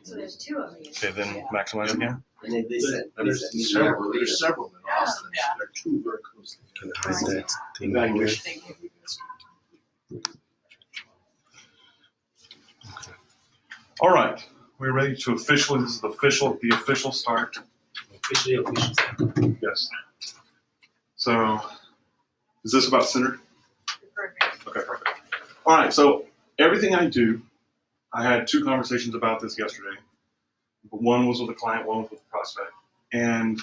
So there's two of these. Okay, then maximize again. And they said There's several in Austin. Yeah. They're two very close Can together. I hide that thing Evaluation. Thank you. All right, we're ready to officially, this is the official start. officially. Yes. So, is this about centered? Perfect. Okay, perfect. All right, so everything I do, I had two conversations about this yesterday. One was with a client, one was with a prospect. And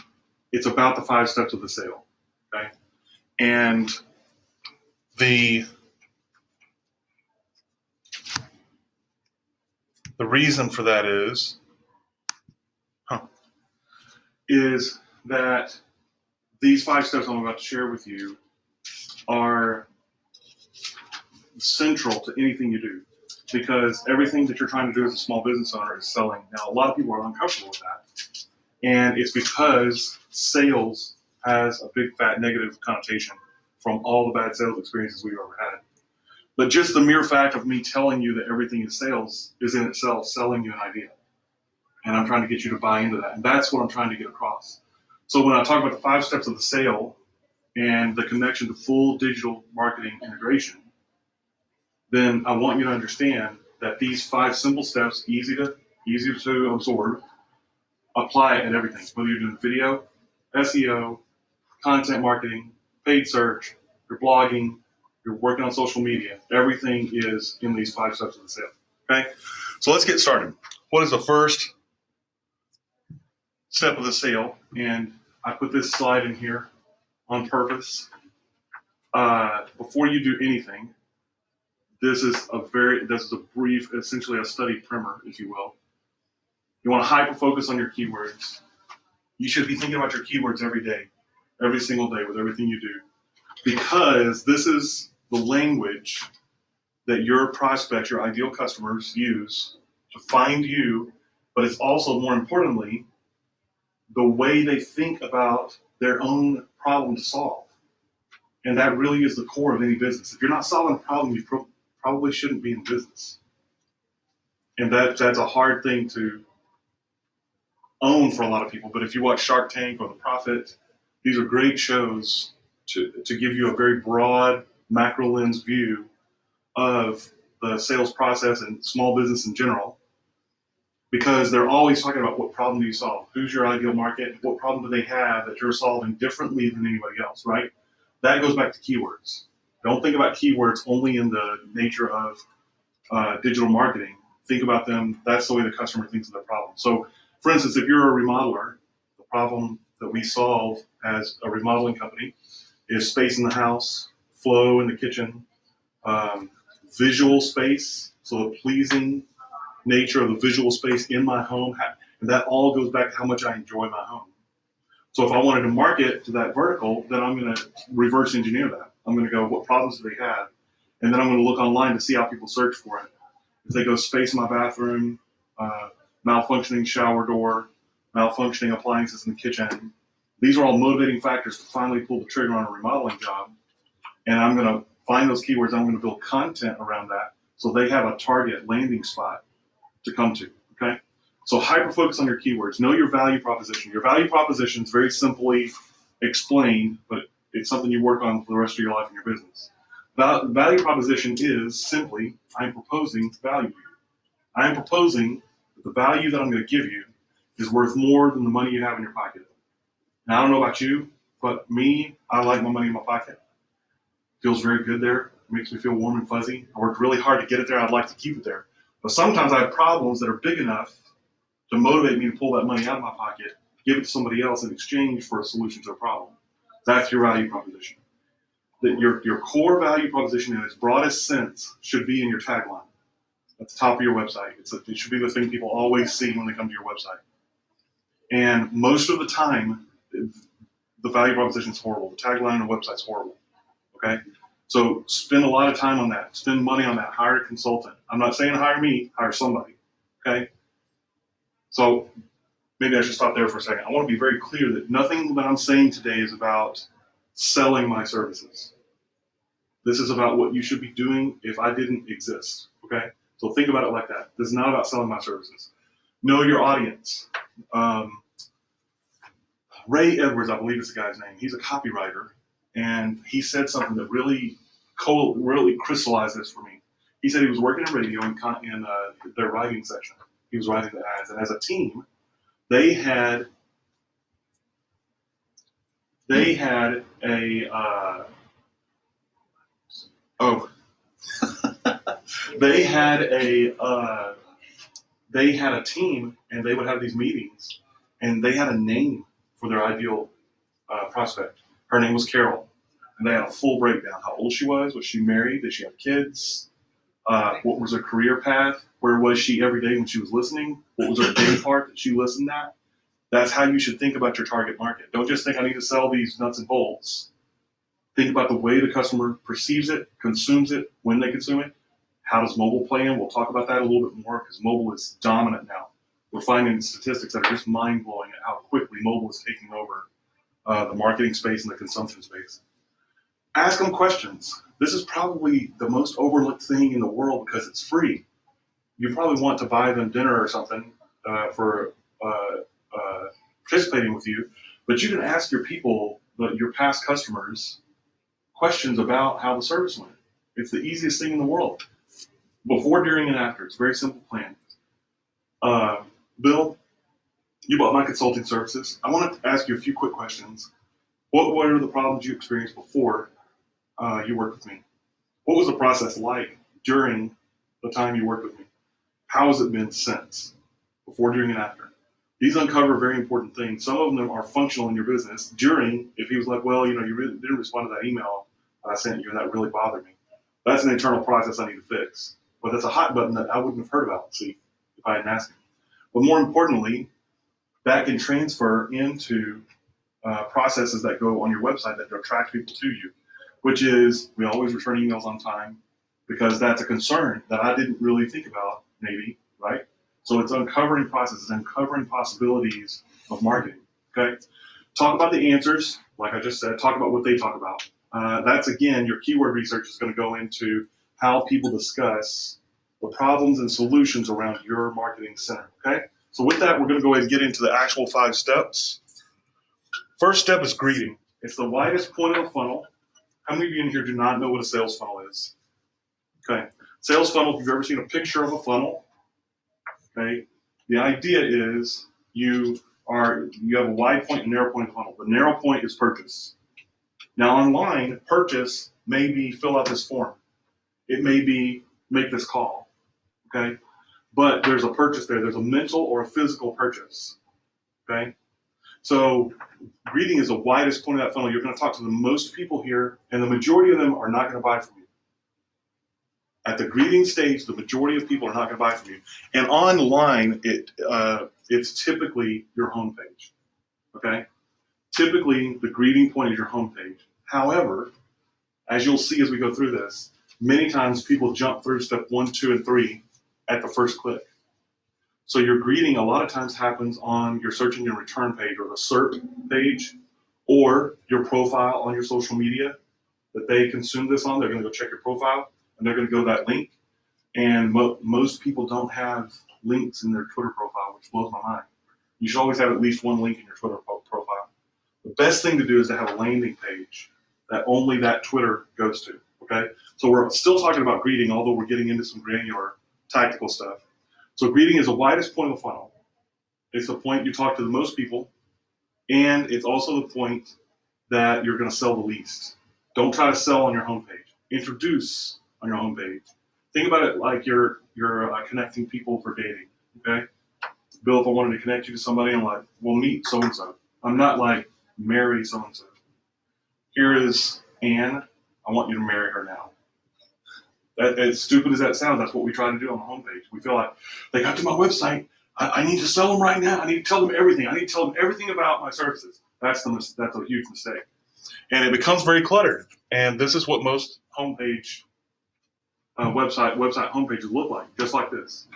it's about the 5 steps of the sale, okay? And the reason for that is that these 5 steps I'm about to share with you are central to anything you do, because everything that you're trying to do as a small business owner is selling. Now, a lot of people are uncomfortable with that, and it's because sales has a big fat negative connotation from all the bad sales experiences we've ever had. But just the mere fact of me telling you that everything is sales is in itself selling you an idea. And I'm trying to get you to buy into that. And that's what I'm trying to get across. So when I talk about the 5 steps of the sale and the connection to full digital marketing integration, then I want you to understand that these 5 simple steps, easy to absorb, apply at everything. Whether you're doing video, SEO, content marketing, paid search, you're blogging, you're working on social media, everything is in these 5 steps of the sale. Okay? So let's get started. What is the first step of the sale? And I put this slide in here on purpose. Before you do anything, this is a brief, essentially a study primer, if you will. You want to hyper focus on your keywords. You should be thinking about your keywords every day, every single day with everything you do, because this is the language that your prospects, your ideal customers use to find you, but it's also, more importantly, the way they think about their own problem to solve. And that really is the core of any business. If you're not solving a problem, you probably shouldn't be in business. And that's a hard thing to own for a lot of people. But if you watch Shark Tank or The Profit, these are great shows to give you a very broad macro lens view of the sales process and small business in general, because they're always talking about what problem do you solve? Who's your ideal market? What problem do they have that you're solving differently than anybody else, right? That goes back to keywords. Don't think about keywords only in the nature of digital marketing. Think about them, that's the way the customer thinks of their problem. So, for instance, if you're a remodeler, the problem that we solve as a remodeling company is space in the house, flow in the kitchen, visual space, so the pleasing nature of the visual space in my home, and that all goes back to how much I enjoy my home. So if I wanted to market to that vertical, then I'm going to reverse engineer that. I'm going to go, what problems do they have? And then I'm going to look online to see how people search for it. If they go space in my bathroom, malfunctioning shower door, malfunctioning appliances in the kitchen, these are all motivating factors to finally pull the trigger on a remodeling job. And I'm going to find those keywords. I'm going to build content around that so they have a target landing spot to come to, okay? So hyper focus on your keywords. Know your value proposition. Your value proposition is very simply explained, but it's something you work on for the rest of your life in your business. Value proposition is simply, I'm proposing value to you. I'm proposing that the value that I'm going to give you is worth more than the money you have in your pocket. Now, I don't know about you, but me, I like my money in my pocket. Feels very good there. It makes me feel warm and fuzzy. I worked really hard to get it there. I'd like to keep it there. But sometimes I have problems that are big enough to motivate me to pull that money out of my pocket, give it to somebody else in exchange for a solution to a problem. That's your value proposition. That your core value proposition in its broadest sense should be in your tagline at the top of your website. It should be the thing people always see when they come to your website. And most of the time, the value proposition is horrible. The tagline on the website is horrible. Okay? So spend a lot of time on that. Spend money on that. Hire a consultant. I'm not saying hire me, hire somebody. Okay? So maybe I should stop there for a second. I want to be very clear that nothing that I'm saying today is about selling my services. This is about what you should be doing if I didn't exist. Okay? So think about it like that. This is not about selling my services. Know your audience. Ray Edwards, I believe is the guy's name. He's a copywriter, and he said something that really crystallized this for me. He said he was working in radio in their writing section. He was writing the ads, and as a team, they had a they had a team, and they would have these meetings, and they had a name for their ideal prospect. Her name was Carol, and they had a full breakdown: how old she was she married, did she have kids, what was her career path, where was she every day when she was listening, what was her day part that she listened at. That's how you should think about your target market. Don't just think I need to sell these nuts and bolts. Think about the way the customer perceives it, consumes it, when they consume it. How does mobile play in? We'll talk about that a little bit more because mobile is dominant now. We're finding statistics that are just mind-blowing at how quickly mobile is taking over the marketing space and the consumption space. Ask them questions. This is probably the most overlooked thing in the world because it's free. You probably want to buy them dinner or something for participating with you, but you can ask your people, your past customers, questions about how the service went. It's the easiest thing in the world. Before, during, and after. It's a very simple plan. Bill, you bought my consulting services. I wanted to ask you a few quick questions. What were the problems you experienced before you worked with me? What was the process like during the time you worked with me? How has it been since? Before, during, and after. These uncover very important things. Some of them are functional in your business. During, if he was like, well, you really didn't respond to that email I sent you, and that really bothered me. That's an internal process I need to fix. But that's a hot button that I wouldn't have heard about, see, if I hadn't asked him. But more importantly, that can transfer into processes that go on your website that attract people to you, which is we always return emails on time because that's a concern that I didn't really think about, maybe, right? So it's uncovering processes, uncovering possibilities of marketing, okay? Talk about the answers, like I just said, talk about what they talk about. That's, again, your keyword research is going to go into how people discuss the problems and solutions around your marketing center, okay? So with that, we're going to go ahead and get into the actual 5 steps. First step is greeting. It's the widest point of the funnel. How many of you in here do not know what a sales funnel is? Okay. Sales funnel, if you've ever seen a picture of a funnel, okay, the idea is you have a wide point and narrow point of the funnel. The narrow point is purchase. Now online, purchase may be fill out this form. It may be make this call, okay? But there's a purchase there. There's a mental or a physical purchase, okay? So greeting is the widest point of that funnel. You're going to talk to the most people here, and the majority of them are not going to buy from you. At the greeting stage, the majority of people are not going to buy from you. And online, it's typically your homepage, okay? Typically, the greeting point is your homepage. However, as you'll see as we go through this, many times people jump through step 1, 2, and 3 at the first click. So your greeting a lot of times happens on your search engine return page or the SERP page or your profile on your social media that they consume this on. They're going to go check your profile and they're going to go to that link. And most people don't have links in their Twitter profile, which blows my mind. You should always have at least one link in your Twitter profile. The best thing to do is to have a landing page that only that Twitter goes to, okay? So we're still talking about greeting, although we're getting into some granular tactical stuff. So greeting is the widest point of the funnel. It's the point you talk to the most people, and it's also the point that you're going to sell the least. Don't try to sell on your homepage. Introduce on your homepage. Think about it like you're connecting people for dating, okay? Bill, if I wanted to connect you to somebody, I'm like, well, meet so-and-so. I'm not like, marry so-and-so. Here is Anne. I want you to marry her now. As stupid as that sounds, that's what we try to do on the homepage. We feel like they got to my website. I need to sell them right now. I need to tell them everything. I need to tell them everything about my services. That's a huge mistake. And it becomes very cluttered. And this is what most homepage website homepages look like, just like this.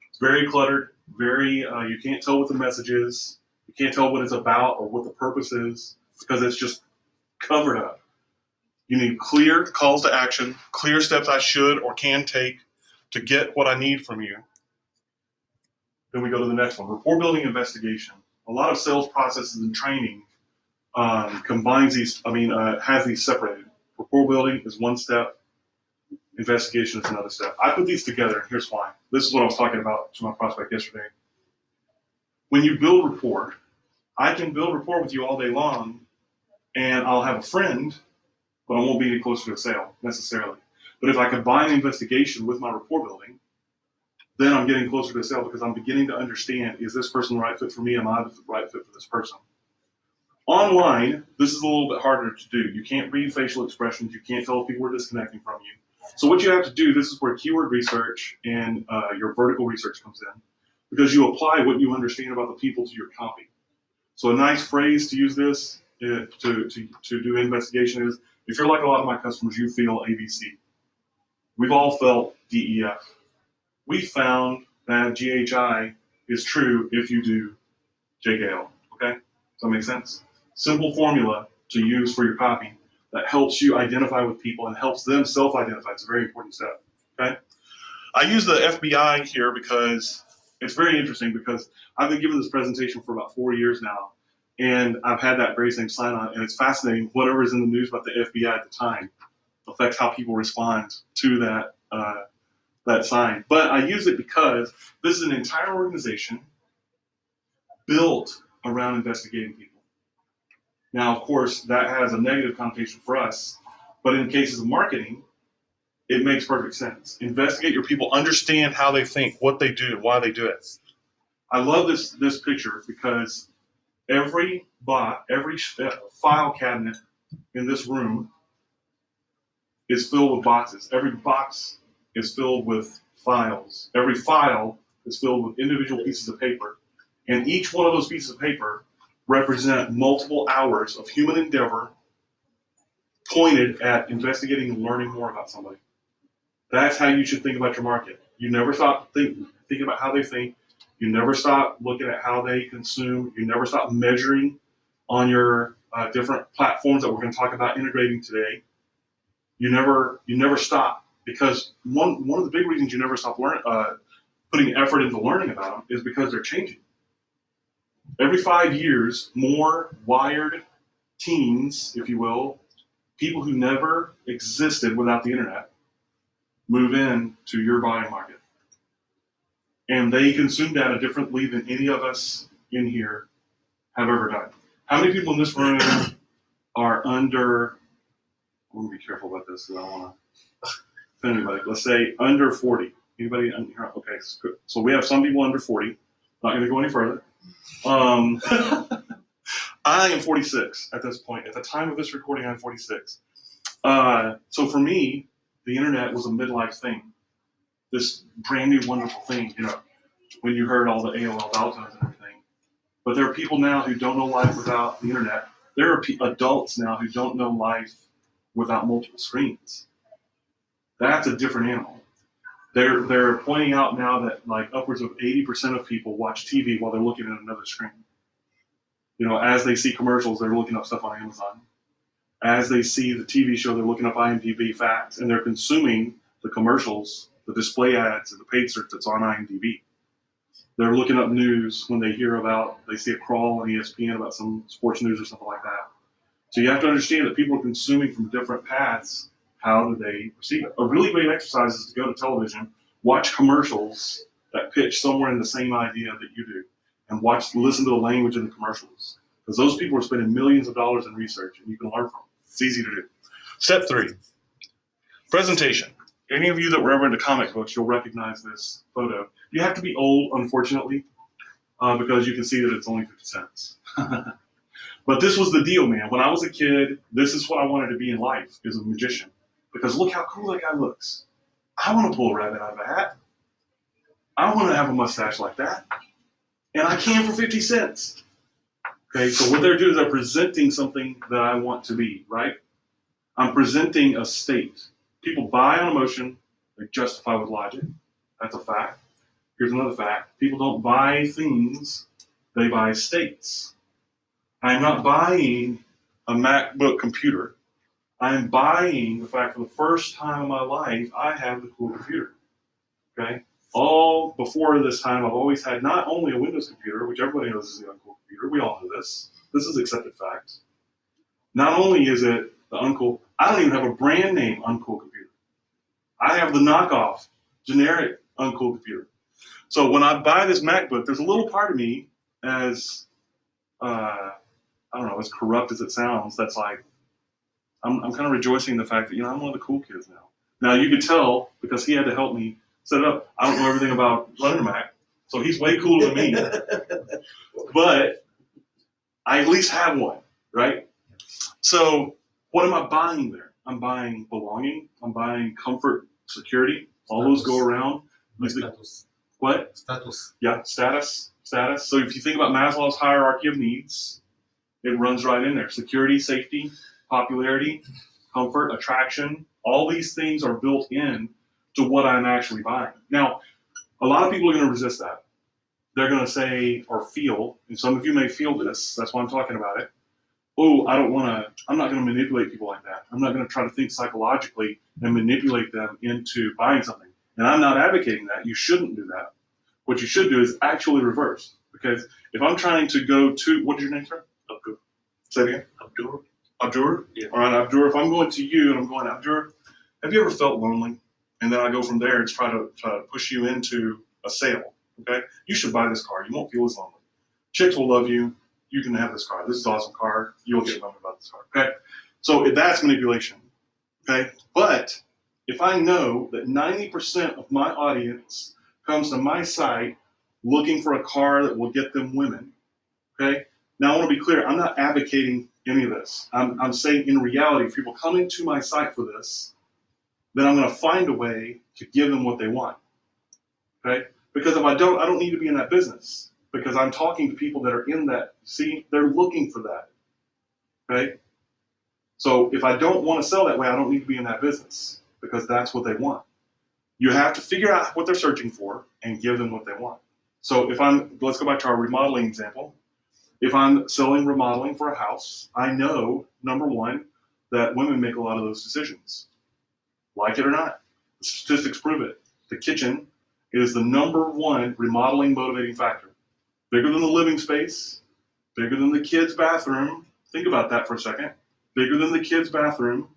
It's very cluttered. Very you can't tell what the message is. You can't tell what it's about or what the purpose is because it's just covered up. You need clear calls to action, clear steps I should or can take to get what I need from you. Then we go to the next one, rapport building investigation. A lot of sales processes and training combines these, has these separated. Rapport building is one step, investigation is another step. I put these together, and here's why. This is what I was talking about to my prospect yesterday. When you build rapport, I can build rapport with you all day long, and I'll have a friend, but I won't be any closer to a sale necessarily. But if I combine investigation with my rapport building, then I'm getting closer to a sale because I'm beginning to understand, is this person the right fit for me? Am I the right fit for this person? Online, this is a little bit harder to do. You can't read facial expressions. You can't tell if people are disconnecting from you. So what you have to do, this is where keyword research and your vertical research comes in, because you apply what you understand about the people to your copy. So a nice phrase to use this to do investigation is, if you're like a lot of my customers, you feel ABC. We've all felt DEF. We found that GHI is true if you do JKL. Okay? Does that make sense? Simple formula to use for your copy that helps you identify with people and helps them self-identify. It's a very important step. Okay? I use the FBI here because it's very interesting, because I've been giving this presentation for about 4 years now, and I've had that very same sign on, and it's fascinating. Whatever is in the news about the FBI at the time affects how people respond to that sign. But I use it because this is an entire organization built around investigating people. Now, of course, that has a negative connotation for us, but in cases of marketing, it makes perfect sense. Investigate your people, understand how they think, what they do, why they do it. I love this picture because every file cabinet in this room is filled with boxes. Every box is filled with files. Every file is filled with individual pieces of paper. And each one of those pieces of paper represent multiple hours of human endeavor pointed at investigating and learning more about somebody. That's how you should think about your market. You never stop thinking about how they think. You never stop looking at how they consume. You never stop measuring on your different platforms that we're going to talk about integrating today. You never stop, because one of the big reasons you never stop putting effort into learning about them is because they're changing. Every 5 years, more wired teens, if you will, people who never existed without the internet, move in to your buying market. And they consume data differently than any of us in here have ever done. How many people in this room are under, I'm going to be careful about this because I don't want to offend anybody. Let's say under 40. Anybody under here? Okay, so we have some people under 40. Not going to go any further. I am 46 at this point. At the time of this recording, I'm 46. So for me, the internet was a midlife thing. This brand new, wonderful thing, when you heard all the AOL dial tones and everything. But there are people now who don't know life without the internet. There are adults now who don't know life without multiple screens. That's a different animal. They're pointing out now that like upwards of 80% of people watch TV while they're looking at another screen. As they see commercials, they're looking up stuff on Amazon. As they see the TV show, they're looking up IMDb facts, and they're consuming the commercials, the display ads, and the paid search that's on IMDb. They're looking up news when they see a crawl on ESPN about some sports news or something like that. So you have to understand that people are consuming from different paths. How do they receive it? A really great exercise is to go to television, watch commercials that pitch somewhere in the same idea that you do, and listen to the language in the commercials. Because those people are spending millions of dollars in research, and you can learn from them. It's easy to do. Step 3, presentation. Any of you that were ever into comic books, you'll recognize this photo. You have to be old, unfortunately, because you can see that it's only 50 cents. But this was the deal, man. When I was a kid, this is what I wanted to be in life, as a magician. Because look how cool that guy looks. I want to pull a rabbit out of a hat. I want to have a mustache like that. And I can for 50 cents. Okay, so what they're doing is they're presenting something that I want to be, right? I'm presenting a state. People buy on emotion, they justify with logic. That's a fact. Here's another fact. People don't buy things, they buy states. I'm not buying a MacBook computer. I'm buying the fact for the first time in my life, I have the cool computer. Okay? all before this time, I've always had not only a Windows computer, which everybody knows is the uncool computer. We all know this. This is accepted fact. Not only is it the uncool, I don't even have a brand name uncool computer. I have the knockoff, generic uncool computer. So when I buy this MacBook, there's a little part of me, as I don't know, as corrupt as it sounds, that's like, I'm kind of rejoicing in the fact that, you know, I'm one of the cool kids now. Now, you could tell, because he had to help me set it up, I don't know everything about running a Mac, so he's way cooler than me. But I at least have one, right? So what am I buying there? I'm buying belonging. I'm buying comfort, security. All those go around. Status. What? Status. Yeah, status. So if you think about Maslow's hierarchy of needs, it runs right in there. Security, safety, popularity, comfort, attraction. All these things are built in to what I'm actually buying. Now, a lot of people are going to resist that. They're going to say or feel, and some of you may feel this, that's why I'm talking about it. Oh, I'm not going to manipulate people like that. I'm not going to try to think psychologically and manipulate them into buying something. And I'm not advocating that. You shouldn't do that. What you should do is actually reverse. Because if I'm trying to go to, what is your name, sir? Abdur. Say it again. Abdur. Abdur? Yeah. All right, Abdur, if I'm going to you and I'm going, Abdur, have you ever felt lonely? And then I go from there and try to push you into a sale, okay? You should buy this car. You won't feel as lonely. Chicks will love you. You can have this car. This is an awesome car. You'll get lonely about this car, okay? So that's manipulation, okay? But if I know that 90% of my audience comes to my site looking for a car that will get them women, okay? Now, I want to be clear. I'm not advocating any of this. I'm saying in reality, if people come into my site for this, then I'm going to find a way to give them what they want, okay? Because if I don't need to be in that business, because I'm talking to people that are in that. See, they're looking for that, okay? So if I don't want to sell that way, I don't need to be in that business because that's what they want. You have to figure out what they're searching for and give them what they want. So let's go back to our remodeling example. If I'm selling remodeling for a house, I know, number one, that women make a lot of those decisions. Like it or not. The statistics prove it. The kitchen is the number one remodeling motivating factor. Bigger than the living space, bigger than the kids' bathroom. Think about that for a second. Bigger than the kids' bathroom,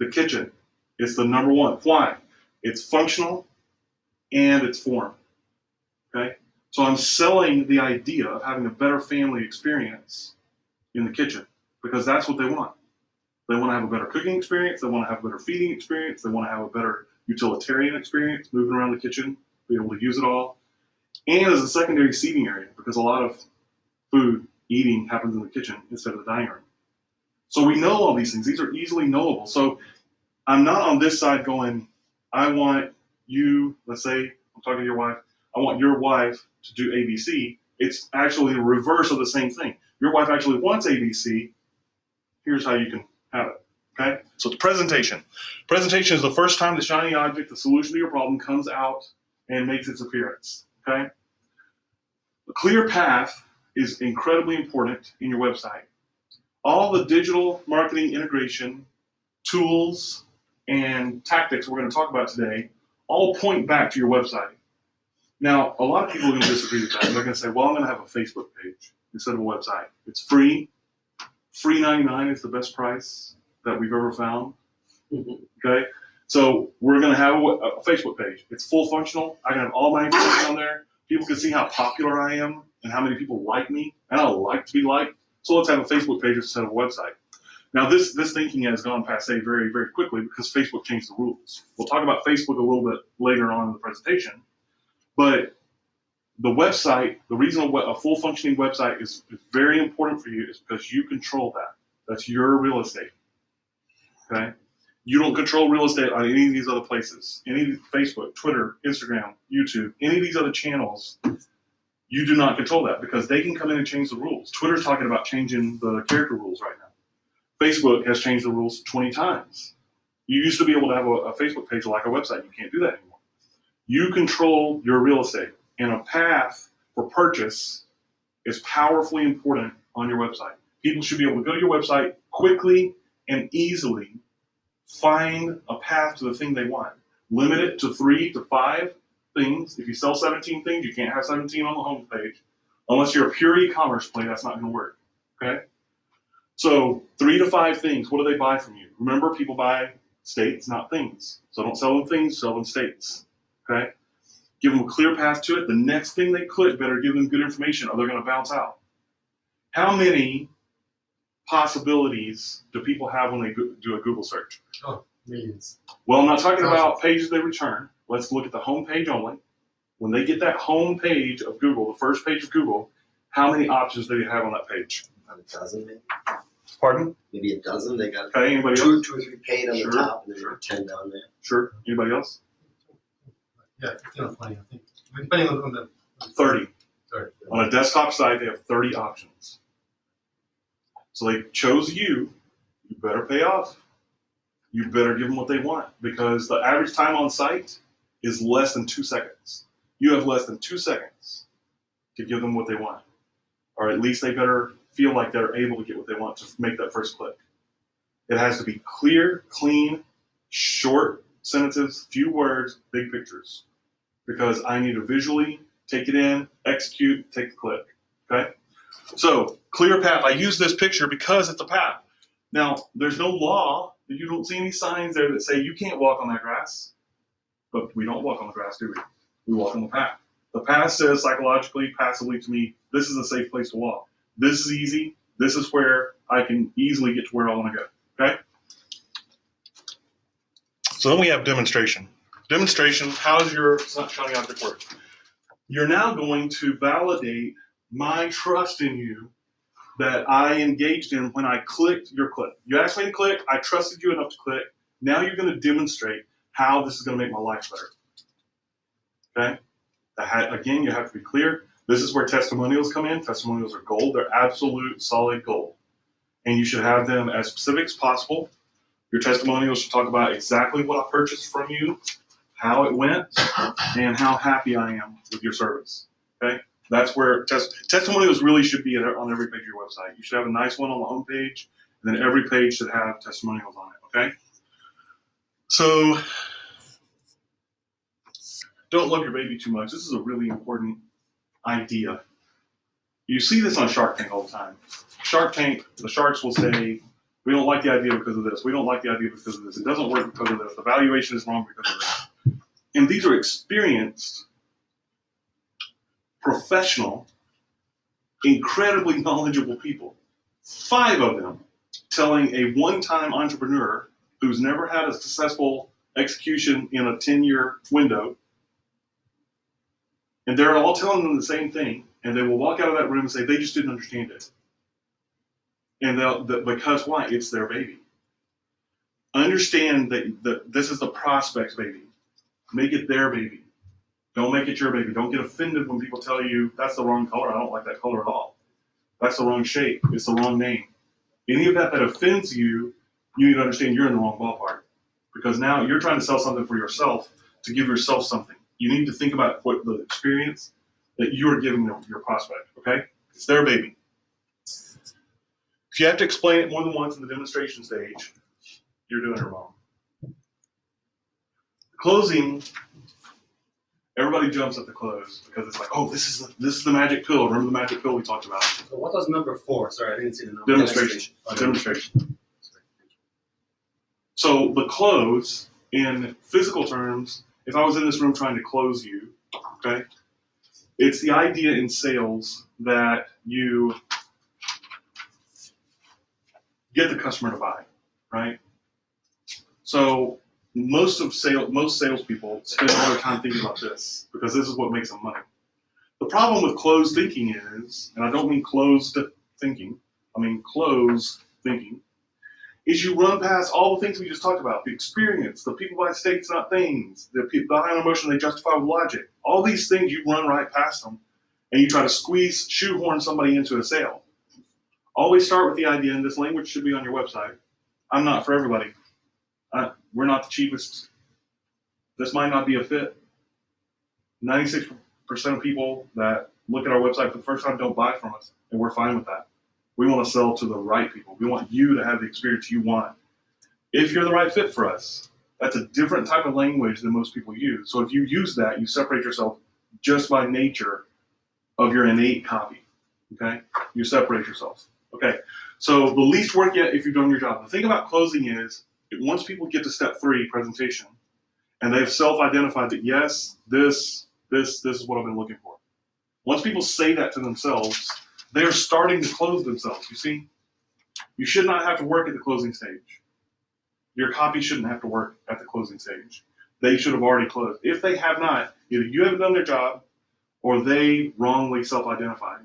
the kitchen. It's the number one. Why? It's functional and it's form. Okay? So I'm selling the idea of having a better family experience in the kitchen because that's what they want. They want to have a better cooking experience. They want to have a better feeding experience. They want to have a better utilitarian experience, moving around the kitchen, be able to use it all. And as a secondary seating area, because a lot of food eating happens in the kitchen instead of the dining room. So we know all these things. These are easily knowable. So I'm not on this side going, I want you, let's say, I'm talking to your wife, I want your wife to do ABC. It's actually the reverse of the same thing. Your wife actually wants ABC. Here's how you can have it. Okay? So the presentation. Presentation is the first time the shiny object, the solution to your problem, comes out and makes its appearance. Okay? A clear path is incredibly important in your website. All the digital marketing integration tools and tactics we're going to talk about today all point back to your website. Now, a lot of people are going to disagree with that. They're going to say, well, I'm going to have a Facebook page instead of a website. It's free. Free 99 is the best price that we've ever found. Okay? So we're going to have a Facebook page. It's full functional. I can have all my information on there. People can see how popular I am and how many people like me. And I like to be liked. So let's have a Facebook page instead of a website. Now, this thinking has gone passe very, very quickly because Facebook changed the rules. We'll talk about Facebook a little bit later on in the presentation. But the website, the reason a full functioning website is very important for you is because you control that. That's your real estate. Okay? You don't control real estate on any of these other places. Facebook, Twitter, Instagram, YouTube, any of these other channels, you do not control that because they can come in and change the rules. Twitter's talking about changing the character rules right now. Facebook has changed the rules 20 times. You used to be able to have a Facebook page like a website. You can't do that anymore. You control your real estate, and a path for purchase is powerfully important on your website. People should be able to go to your website quickly and easily find a path to the thing they want. Limit it to 3 to 5. things. If you sell 17 things, you can't have 17 on the home page. Unless you're a pure e-commerce play, that's not going to work. Okay? So 3 to 5 things. What do they buy from you? Remember, people buy states, not things. So don't sell them things, sell them states. Okay? Give them a clear path to it. The next thing they click, better give them good information or they're going to bounce out. How many possibilities do people have when they do a Google search? Oh, millions. Well, I'm not talking about pages they return. Let's look at the home page only. When they get that home page of Google, the first page of Google, how many options do you have on that page? About a dozen, maybe. Pardon? Maybe a dozen. They got Okay, anybody else? two or three paid on Sure, the top, and then sure. 10 down there. Sure. Anybody else? Yeah, 15 or 20, I think. Depending on the 30. sorry. On a desktop site, they have 30 options. So they chose you. You better pay off. You better give them what they want because the average time on site is less than 2 seconds. You have less than 2 seconds to give them what they want. Or at least they better feel like they're able to get what they want to make that first click. It has to be clear, clean, short sentences, few words, big pictures. Because I need to visually take it in, execute, take the click. Okay? So, clear path. I use this picture because it's a path. Now, there's no law. You don't see any signs there that say you can't walk on that grass. But we don't walk on the grass, do we? We walk on the path. The path says psychologically, passively to me, this is a safe place to walk. This is easy. This is where I can easily get to where I want to go. Okay? So then we have demonstration. Demonstration, how does your Shiny object work? You're now going to validate my trust in you that I engaged in when I clicked your click. You asked me to click, I trusted you enough to click. Now you're going to demonstrate how this is going to make my life better. Okay? Again, you have to be clear. This is where testimonials come in. Testimonials are gold. They're absolute solid gold. And you should have them as specific as possible. Your testimonials should talk about exactly what I purchased from you, how it went, and how happy I am with your service. Okay? That's where testimonials really should be on every page of your website. You should have a nice one on the home page, and then every page should have testimonials on it. Okay? So, don't love your baby too much. This is a really important idea. You see this on Shark Tank all the time. Shark Tank, the sharks will say, we don't like the idea because of this. We don't like the idea because of this. It doesn't work because of this. The valuation is wrong because of this. And these are experienced, professional, incredibly knowledgeable people. 5 of them telling a one-time entrepreneur who's never had a successful execution in a 10-year window, and they're all telling them the same thing, and they will walk out of that room and say, they just didn't understand it. And because why? It's their baby. Understand that this is the prospect's baby. Make it their baby. Don't make it your baby. Don't get offended when people tell you, that's the wrong color. I don't like that color at all. That's the wrong shape. It's the wrong name. Any of that offends you, you need to understand you're in the wrong ballpark. Because now you're trying to sell something for yourself to give yourself something. You need to think about what the experience that you are giving your prospect, okay? It's their baby. If you have to explain it more than once in the demonstration stage, you're doing it wrong. Closing, everybody jumps at the close because it's like, oh, this is the magic pill. Remember the magic pill we talked about? So what was number 4? Sorry, I didn't see the number. Demonstration. Demonstration. So the close, in physical terms, if I was in this room trying to close you, okay, it's the idea in sales that you get the customer to buy, right? So most salespeople spend all their time thinking about this because this is what makes them money. The problem with closed thinking is, and I don't mean closed thinking, I mean closed thinking, is you run past all the things we just talked about, the experience, the people buy states, not things, the high on emotion they justify with logic. All these things, you run right past them, and you try to shoehorn somebody into a sale. Always start with the idea, and this language should be on your website. I'm not for everybody. We're not the cheapest. This might not be a fit. 96% of people that look at our website for the first time don't buy from us, and we're fine with that. We want to sell to the right people. We want you to have the experience you want. If you're the right fit for us, That's a different type of language than most people use. So if you use that, you separate yourself just by nature of your innate copy. Okay? You separate yourself. Okay. So the least work yet if you've done your job. The thing about closing is once people get to step 3, presentation, and they've self-identified that yes, this is what I've been looking for. Once people say that to themselves, they're starting to close themselves. You see? You should not have to work at the closing stage. Your copy shouldn't have to work at the closing stage. They should have already closed. If they have not, either you haven't done their job or they wrongly self-identified.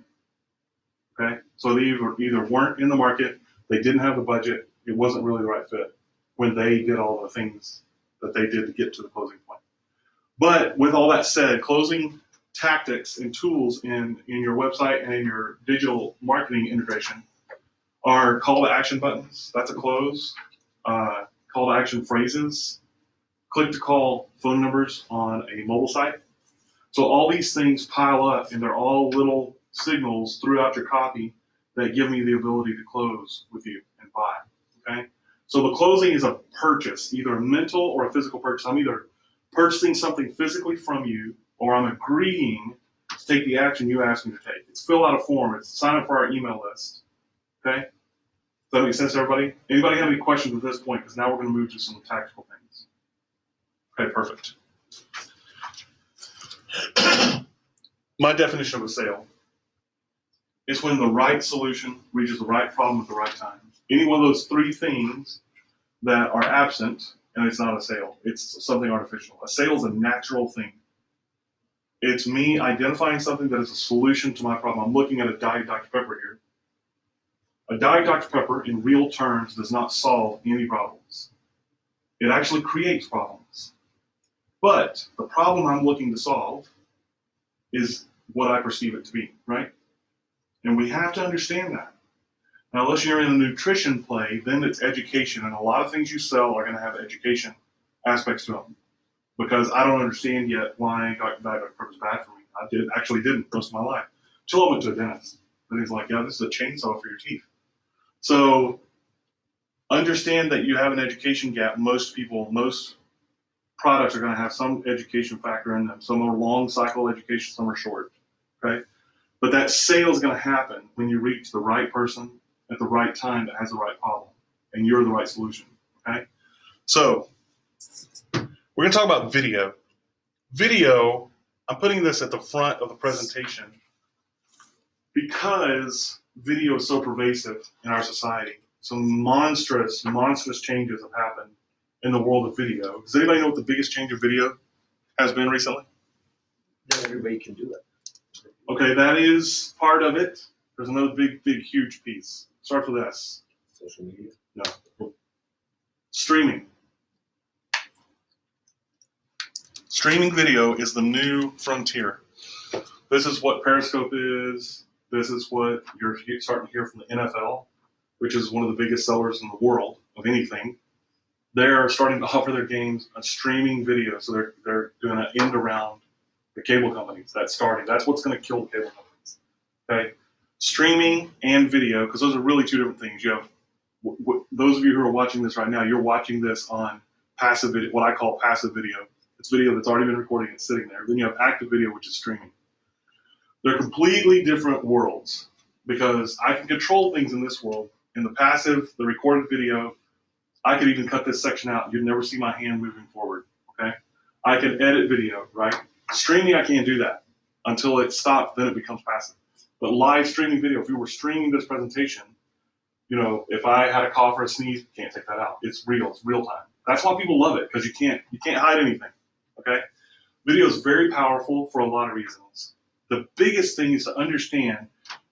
Okay? So they either weren't in the market, they didn't have the budget, it wasn't really the right fit when they did all the things that they did to get to the closing point. But with all that said, closing tactics and tools in your website and in your digital marketing integration are call to action buttons. That's a close. Call to action phrases. Click to call phone numbers on a mobile site. So all these things pile up, and they're all little signals throughout your copy that give me the ability to close with you and buy. Okay. So the closing is a purchase, either a mental or a physical purchase. I'm either purchasing something physically from you, or I'm agreeing to take the action you asked me to take. It's fill out a form. It's sign up for our email list. Okay? Does that make sense to everybody? Anybody have any questions at this point? Because now we're going to move to some tactical things. Okay, perfect. My definition of a sale is when the right solution reaches the right problem at the right time. Any one of those 3 things that are absent, and it's not a sale. It's something artificial. A sale is a natural thing. It's me identifying something that is a solution to my problem. I'm looking at a Diet Dr. Pepper here. A Diet Dr. Pepper, in real terms, does not solve any problems. It actually creates problems. But the problem I'm looking to solve is what I perceive it to be, right? And we have to understand that. Now, unless you're in a nutrition play, then it's education. And a lot of things you sell are going to have education aspects to them. Because I don't understand yet why Diet Dr. Pepper is bad for me. I actually didn't most of my life. Until I went to a dentist. And he's like, yeah, this is a chainsaw for your teeth. So understand that you have an education gap. Most products are going to have some education factor in them. Some are long cycle education, some are short. Okay? But that sale is going to happen when you reach the right person at the right time that has the right problem, and you're the right solution. Okay? So we're going to talk about video. Video, I'm putting this at the front of the presentation because video is so pervasive in our society. Some monstrous changes have happened in the world of video. Does anybody know what the biggest change of video has been recently? Not everybody can do it. Okay, that is part of it. There's another big, huge piece. Starts with S. Social media. No. Streaming. Streaming video is the new frontier. This is what Periscope is. This is what you're starting to hear from the NFL, which is one of the biggest sellers in the world of anything. They're starting to offer their games on streaming video. So they're doing an end around the cable companies. That's starting. That's what's going to kill the cable companies. Okay? Streaming and video, because those are really 2 different things. You have those of you who are watching this right now, you're watching this on passive video, what I call passive video. It's video that's already been recorded and sitting there. Then you have active video, which is streaming. They're completely different worlds because I can control things in this world. In the passive, the recorded video, I could even cut this section out. You'd never see my hand moving forward, okay? I can edit video, right? Streaming, I can't do that. Until it stops, then it becomes passive. But live streaming video, if you were streaming this presentation, you know, if I had a cough or a sneeze, you can't take that out. It's real time. That's why people love it, because you can't hide anything, okay? Video is very powerful for a lot of reasons. The biggest thing is to understand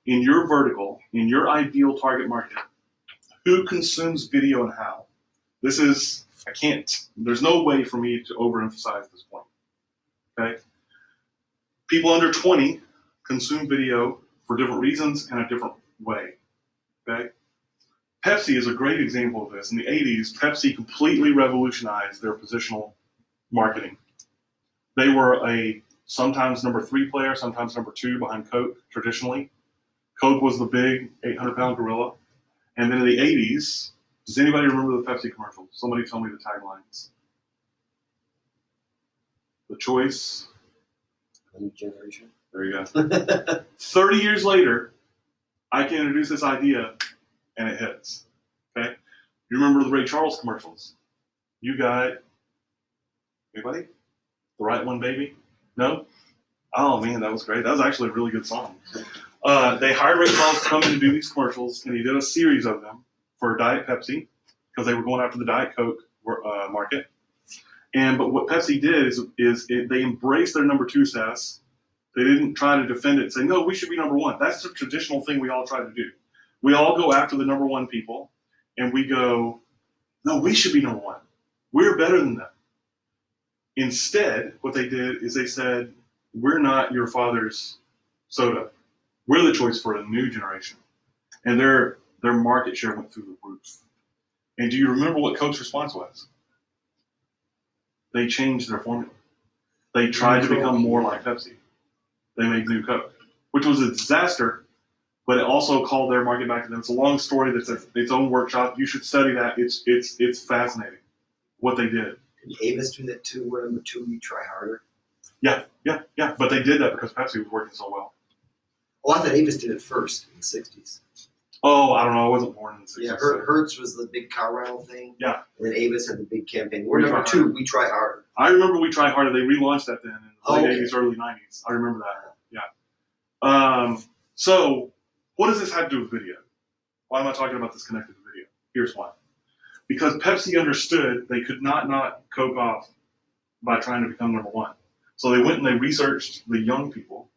in your vertical, in your ideal target market, who consumes video and how. There's no way for me to overemphasize this point, okay? People under 20 consume video for different reasons and a different way, okay? Pepsi is a great example of this. In the 80s, Pepsi completely revolutionized their positional marketing. They were a sometimes number 3 player, sometimes number 2 behind Coke, traditionally. Coke was the big 800-pound gorilla. And then in the 80s, does anybody remember the Pepsi commercials? Somebody tell me the taglines. The choice. New generation. There you go. 30 years later, I can introduce this idea, and it hits. Okay, you remember the Ray Charles commercials? You got anybody? The Right One, Baby? No? Oh man, that was great. That was actually a really good song. They hired Ray Charles to come in and do these commercials, and he did a series of them for Diet Pepsi because they were going after the Diet Coke market. But what Pepsi did is they embraced their number two status. They didn't try to defend it and say, no, we should be number one. That's the traditional thing we all try to do. We all go after the number one people, and we go, no, we should be number one. We're better than them. Instead, what they did is they said, we're not your father's soda. We're the choice for a new generation. And their market share went through the roof. And do you remember what Coke's response was? They changed their formula. They tried to become more like Pepsi. They made new Coke, which was a disaster, but it also called their market back to them. It's a long story that's its own workshop. You should study that. It's fascinating what they did. Did Avis do that too? We're number two, we try harder. Yeah. But they did that because Pepsi was working so well. Oh, I thought Avis did it first in the 60s. Oh, I don't know. I wasn't born in the 60s. Yeah, Hertz was the big car rental thing. Yeah. And then Avis had the big campaign. We're We number try two, harder. we try harder. I remember We Try Harder. They relaunched that then in the late Okay. 80s, early 90s. I remember that. Yeah. So what does this have to do with video? Why am I talking about this connected to video? Here's why. Because Pepsi understood they could not knock Coke off by trying to become number one. So they went and they researched the young people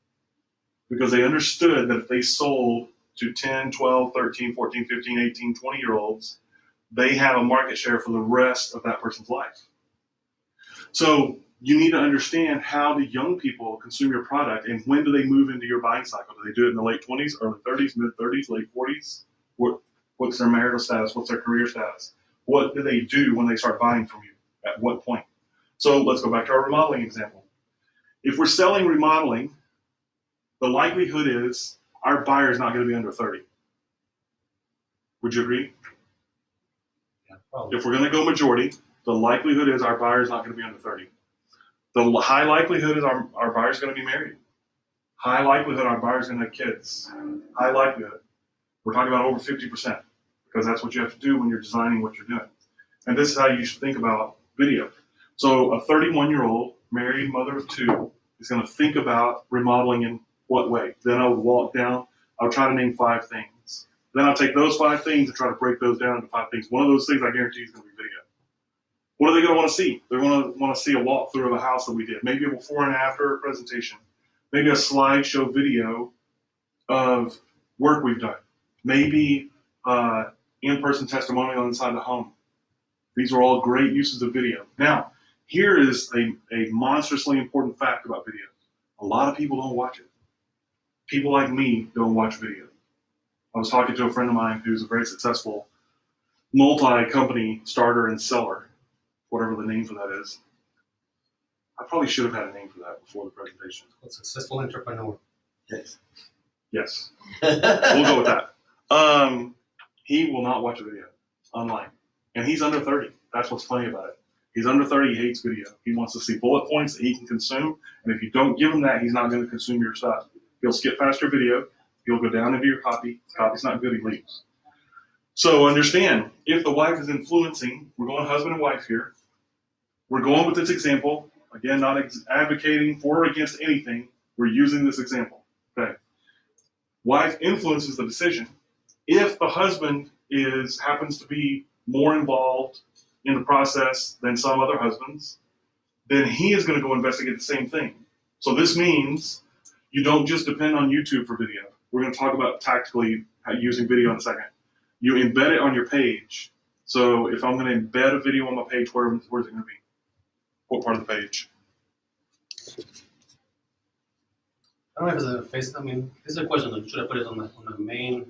because they understood that if they sold to 10, 12, 13, 14, 15, 18, 20-year-olds, they have a market share for the rest of that person's life. So you need to understand how the young people consume your product and when do they move into your buying cycle. Do they do it in the late 20s, early 30s, mid-30s, late 40s? What's their marital status? What's their career status? What do they do when they start buying from you? At what point? So let's go back to our remodeling example. If we're selling remodeling, the likelihood is our buyer is not going to be under 30. Would you agree? Yeah, probably. If we're going to go majority, the likelihood is our buyer is not going to be under 30. The high likelihood is our buyer is going to be married. High likelihood our buyer is going to have kids. High likelihood. We're talking about over 50% because that's what you have to do when you're designing what you're doing. And this is how you should think about video. So a 31-year-old married mother of two is going to think about remodeling in what way? Then I'll walk down. I'll try to name 5 things. Then I'll take those 5 things and try to break those down into 5 things. One of those things I guarantee is going to be video. What are they going to want to see? They're going to want to see a walkthrough of a house that we did. Maybe a before and after presentation. Maybe a slideshow video of work we've done. Maybe in-person testimonial inside the home. These are all great uses of video. Now, here is a monstrously important fact about video. A lot of people don't watch it. People like me don't watch video. I was talking to a friend of mine who's a very successful multi-company starter and seller, whatever the name for that is. I probably should have had a name for that before the presentation. A successful entrepreneur. Yes. Yes, we'll go with that. He will not watch a video online. And he's under 30. That's what's funny about it. He's under 30, he hates video. He wants to see bullet points that he can consume. And if you don't give him that, he's not going to consume your stuff. He'll skip past your video. He'll go down into your copy. Copy's not good, he leaves. So understand, if the wife is influencing, we're going husband and wife here. We're going with this example. Again, not advocating for or against anything. We're using this example. Okay. Wife influences the decision. If the husband happens to be more involved in the process than some other husbands, then he is going to go investigate the same thing. So this means you don't just depend on YouTube for video. We're going to talk about tactically using video in a second. You embed it on your page. So if I'm going to embed a video on my page, where's it going to be? What part of the page? I don't know if it's a face. I mean, this is a question. Should I put it on the main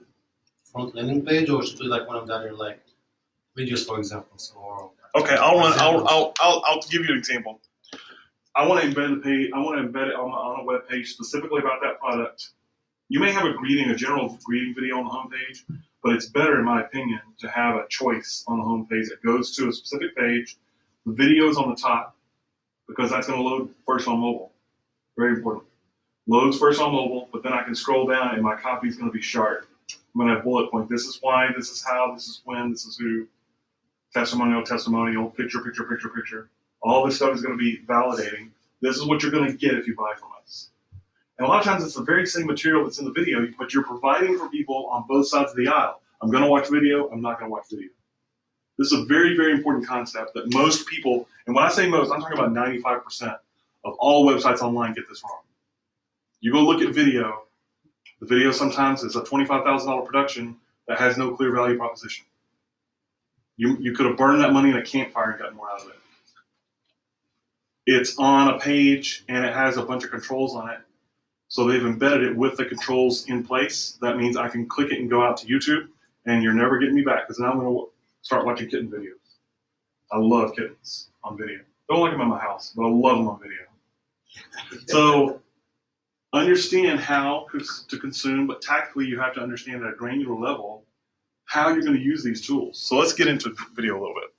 front landing page, or should it be like one of the other like videos, for example? Or Okay, I'll give you an example. I want to embed the page. I want to embed it on a web page specifically about that product. You may have a general greeting video on the homepage, but it's better, in my opinion, to have a choice on the homepage that goes to a specific page. The video is on the top. because that's going to load first on mobile. Very important. Loads first on mobile, but then I can scroll down and my copy is going to be sharp. I'm going to have bullet point. This is why, this is how, this is when, this is who. Testimonial, picture. All this stuff is going to be validating. This is what you're going to get if you buy from us. And a lot of times it's the very same material that's in the video, but you're providing for people on both sides of the aisle. I'm going to watch video, I'm not going to watch video. This is a very, very important concept that most people, and when I say most, I'm talking about 95% of all websites online get this wrong. You go look at video, the video sometimes is a $25,000 production that has no clear value proposition. You could have burned that money in a campfire and gotten more out of it. It's on a page and it has a bunch of controls on it. So they've embedded it with the controls in place. That means I can click it and go out to YouTube and you're never getting me back because now I'm going to start watching kitten videos. I love kittens on video. Don't like them in my house, but I love them on video. So understand how to consume, but tactically you have to understand at a granular level how you're going to use these tools. So let's get into video a little bit.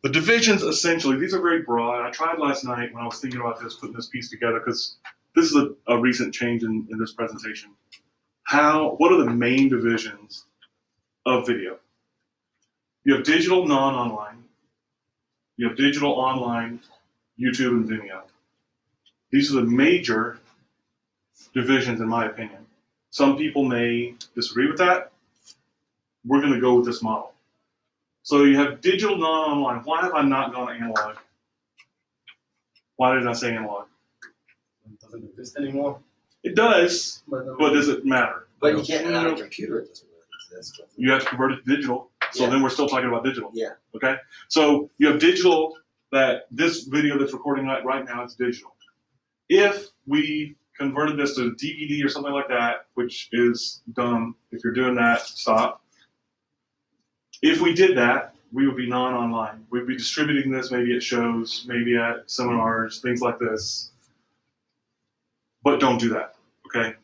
The divisions, essentially, these are very broad. I tried last night when I was thinking about this, putting this piece together, because this is a recent change in this presentation. What are the main divisions of video? You have digital, non-online. You have digital, online, YouTube, and Vimeo. These are the major divisions, in my opinion. Some people may disagree with that. We're going to go with this model. So you have digital, non-online. Why have I not gone analog? Why did I say analog? It doesn't exist anymore. It does, But does it matter? But you can't on a computer. It doesn't really exist. You have to convert it to digital. So Yeah. then we're still talking about digital. Yeah. Okay? So you have digital, that this video that's recording right now is digital. If we converted this to DVD or something like that, which is dumb, if you're doing that, stop. If we did that, we would be non-online. We'd be distributing this maybe at shows, maybe at seminars, things like this. But don't do that, okay?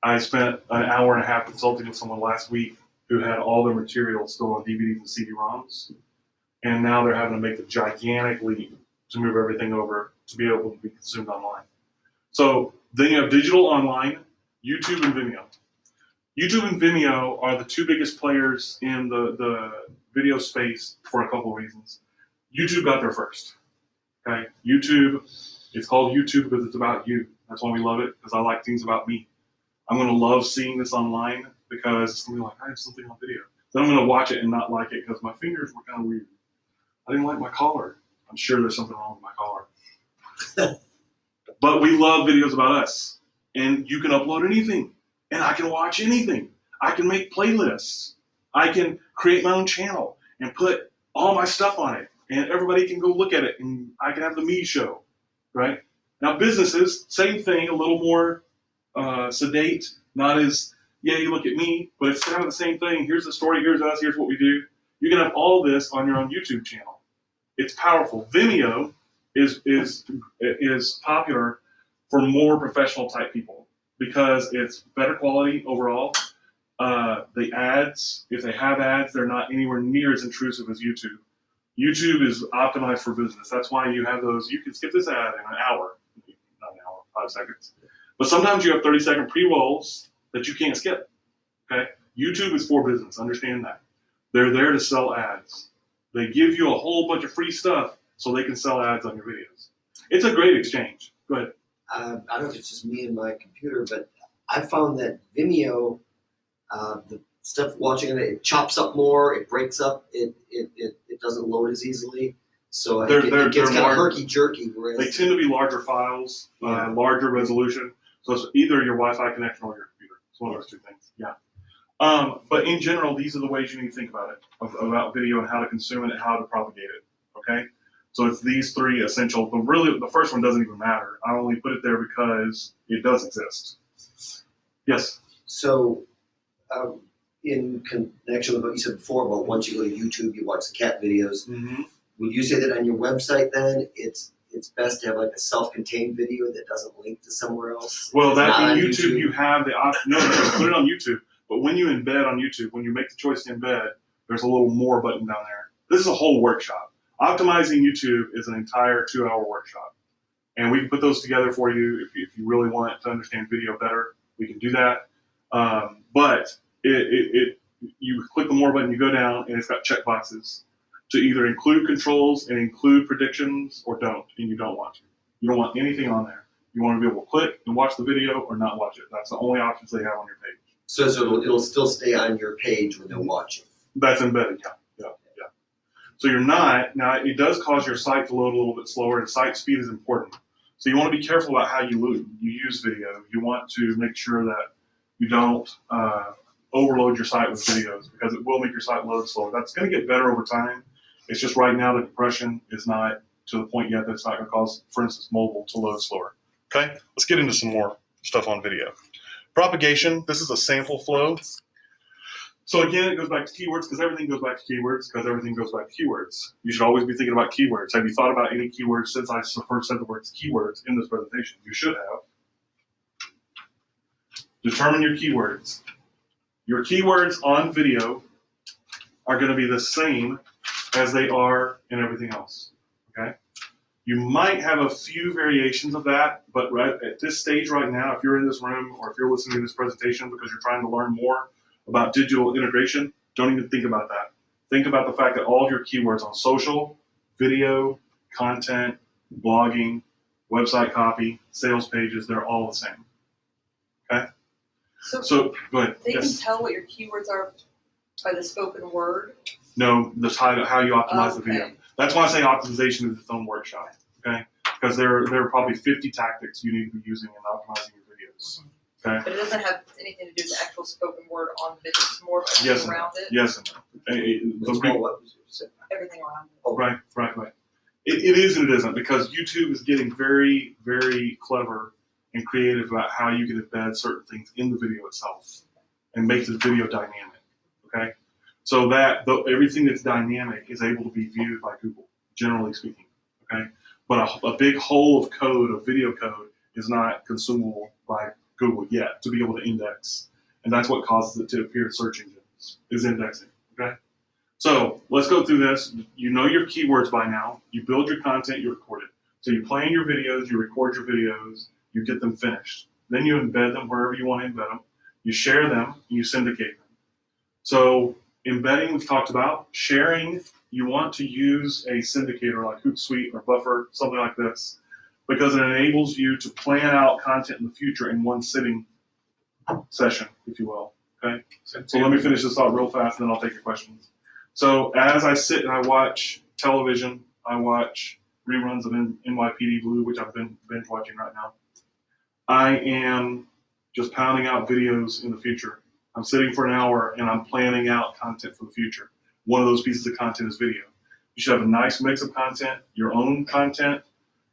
I spent an hour and a half consulting with someone last week who had all their material still on DVDs and CD-ROMs. And now they're having to make the gigantic leap to move everything over to be able to be consumed online. So then you have digital, online, YouTube, and Vimeo. YouTube and Vimeo are the two biggest players in the video space for a couple of reasons. YouTube got there first. Okay, YouTube, it's called YouTube because it's about you. That's why we love it, because I like things about me. I'm going to love seeing this online because it's going to be like, I have something on video. Then I'm going to watch it and not like it because my fingers were kind of weird. I didn't like my collar. I'm sure there's something wrong with my collar. But we love videos about us. And you can upload anything. And I can watch anything. I can make playlists. I can create my own channel and put all my stuff on it. And everybody can go look at it. And I can have the me show, right? Now businesses, same thing, a little more sedate. Not as, yeah, you look at me, but it's kind of the same thing. Here's the story, here's us, here's what we do. You can have all this on your own YouTube channel. It's powerful. Vimeo is popular for more professional type people because it's better quality overall. The ads, if they have ads, they're not anywhere near as intrusive as YouTube. YouTube is optimized for business. That's why you have those. You can skip this ad in an hour, not an hour, 5 seconds. But sometimes you have 30-second pre-rolls that you can't skip. Okay, YouTube is for business. Understand that. They're there to sell ads. They give you a whole bunch of free stuff so they can sell ads on your videos. It's a great exchange. Go ahead. I don't know if it's just me and my computer, but I found that Vimeo, the stuff watching it chops up more, it breaks up, it doesn't load as easily. So it gets kind of herky-jerky. Whereas They tend to be larger files, Yeah. larger resolution. So it's either your Wi-Fi connection or your computer. It's one of those two things. Yeah. But in general, these are the ways you need to think about it, about video and how to consume it and how to propagate it. Okay? So it's these three essential. But really, the first one doesn't even matter. I only put it there because it does exist. Yes? So, in connection with what you said before about once you go to YouTube, you watch the cat videos, Mm-hmm. would you say that on your website then it's best to have like a self-contained video that doesn't link to somewhere else? Well, It's that not in on YouTube, you have the option. No, put it on YouTube. But when you embed on YouTube, when you make the choice to embed, there's a little more button down there. This is a whole workshop. Optimizing YouTube is an entire 2-hour workshop. And we can put those together for you if you really want to understand video better. We can do that. But you click the more button, you go down, and it's got checkboxes to either include controls and include predictions or don't, and you don't want to. You don't want anything on there. You want to be able to click and watch the video or not watch it. That's the only options they have on your page. So it'll still stay on your page when they're watching. That's embedded, yeah. So you're not, now it does cause your site to load a little bit slower, and site speed is important. So you want to be careful about how you use video. You want to make sure that you don't overload your site with videos, because it will make your site load slower. That's going to get better over time. It's just right now the compression is not to the point yet that it's not going to cause, for instance, mobile to load slower. Okay, let's get into some more stuff on video. Propagation, this is a sample flow. So again, it goes back to keywords, because everything goes back to keywords, because everything goes back to keywords. You should always be thinking about keywords. Have you thought about any keywords since I first said the words keywords in this presentation? You should have. Determine your keywords. Your keywords on video are going to be the same as they are in everything else, okay? You might have a few variations of that, but right at this stage right now, if you're in this room or if you're listening to this presentation because you're trying to learn more about digital integration, don't even think about that. Think about the fact that all of your keywords on social, video, content, blogging, website copy, sales pages, they're all the same, okay? So go ahead. They Yes. can tell what your keywords are by the spoken word. No, the title, how you optimize the video. Okay. That's why I say optimization is its own workshop, okay? Because there are probably 50 tactics you need to be using in optimizing your videos, okay? But it doesn't have anything to do with the actual spoken word on the video. It's more of Yes, everything around it. Yes, and no. It's called what was it said? Everything around it. Oh, Right. It is and it isn't, because YouTube is getting very, very clever and creative about how you can embed certain things in the video itself and make the video dynamic, okay? So that everything that's dynamic is able to be viewed by Google, generally speaking, okay? But a big hole of code, of video code, is not consumable by Google yet to be able to index. And that's what causes it to appear in search engines, is indexing, okay? So let's go through this. You know your keywords by now. You build your content, you record it. So you plan your videos, you record your videos, you get them finished. Then you embed them wherever you want to embed them. You share them, and you syndicate them. So embedding, we've talked about. Sharing, you want to use a syndicator like Hootsuite or Buffer, something like this, because it enables you to plan out content in the future in one sitting session, if you will, okay? So let me finish this thought real fast, and then I'll take your questions. So as I sit and I watch television, I watch reruns of NYPD Blue, which I've been binge watching right now. I am just pounding out videos in the future. I'm sitting for an hour and I'm planning out content for the future. One of those pieces of content is video. You should have a nice mix of content, your own content,